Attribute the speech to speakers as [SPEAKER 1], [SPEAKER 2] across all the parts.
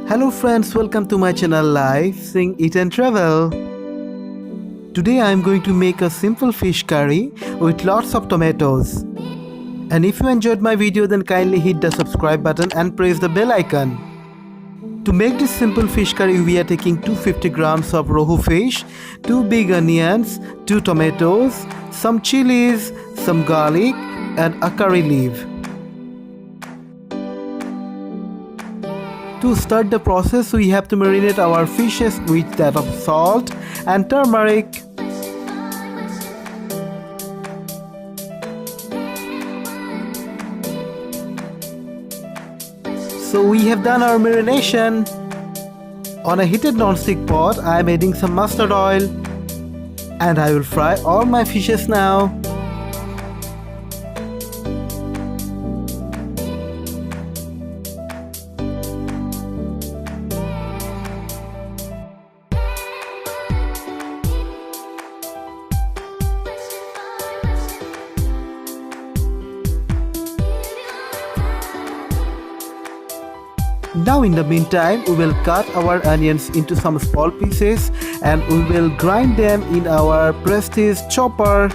[SPEAKER 1] Hello friends, welcome to my channel Life, Sing, Eat and Travel. Today I am going to make a simple fish curry with lots of tomatoes. And if you enjoyed my video, then kindly hit the subscribe button and press the bell icon. To make this simple fish curry, we are taking 250 grams of rohu fish, 2 big onions, 2 tomatoes, some chilies, some garlic and a curry leaf. To start the process, we have to marinate our fishes with that of salt and turmeric. So we have done our marination. On a heated non-stick pot, I am adding some mustard oil and I will fry all my fishes now. Now in the meantime, we will cut our onions into some small pieces and we will grind them in our prestige chopper.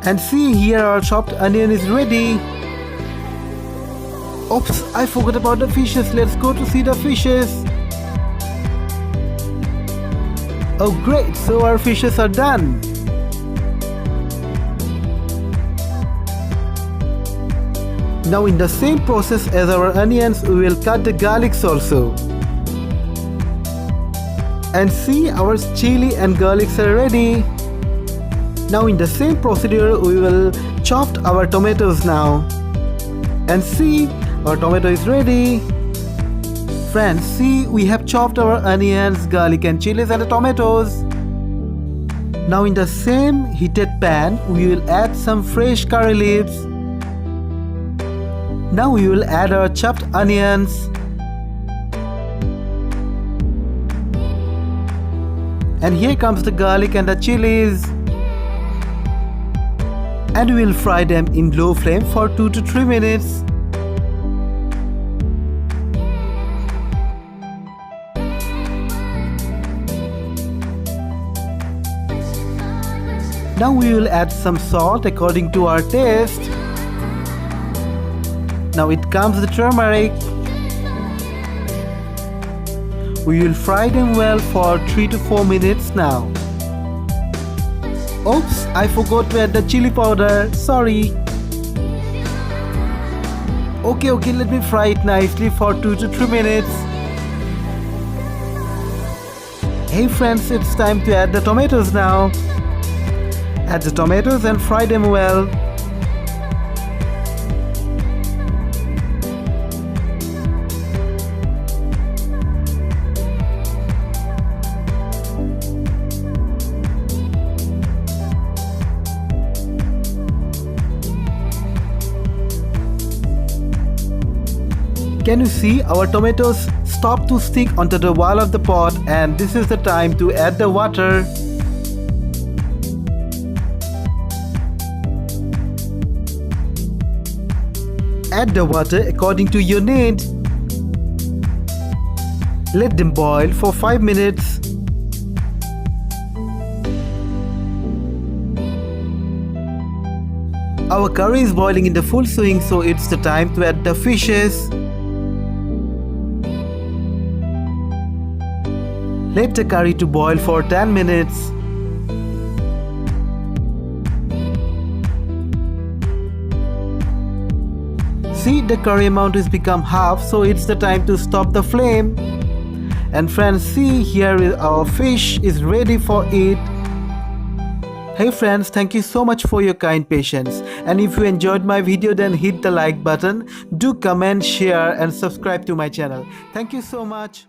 [SPEAKER 1] And see, here our chopped onion is ready. Oops, I forgot about the fishes. Let's go to see the fishes. Oh great, so our fishes are done. Now in the same process as our onions, we will cut the garlics also. And see, our chili and garlics are ready. Now in the same procedure, we will chop our tomatoes now. And see, our tomato is ready. Friends, see, we have chopped our onions, garlic and chilies and the tomatoes. Now in the same heated pan, we will add some fresh curry leaves. Now we will add our chopped onions. And here comes the garlic and the chilies. And we will fry them in low flame for 2 to 3 minutes. Now we will add some salt according to our taste. Now it comes the turmeric. We will fry them well for 3 to 4 minutes now. Oops, I forgot to add the chili powder, sorry. Okay, let me fry it nicely for 2 to 3 minutes. Hey friends, it's time to add the tomatoes now. Add the tomatoes and fry them well. Can you see our tomatoes stop to stick onto the wall of the pot, and this is the time to add the water. Add the water according to your need. Let them boil for 5 minutes. Our curry is boiling in the full swing, so it's the time to add the fishes. Let the curry to boil for 10 minutes. See, the curry amount has become half, so it's the time to stop the flame. And friends, see, here our fish is ready for it. Hey friends, thank you so much for your kind patience. And if you enjoyed my video, then hit the like button. Do comment, share and subscribe to my channel. Thank you so much.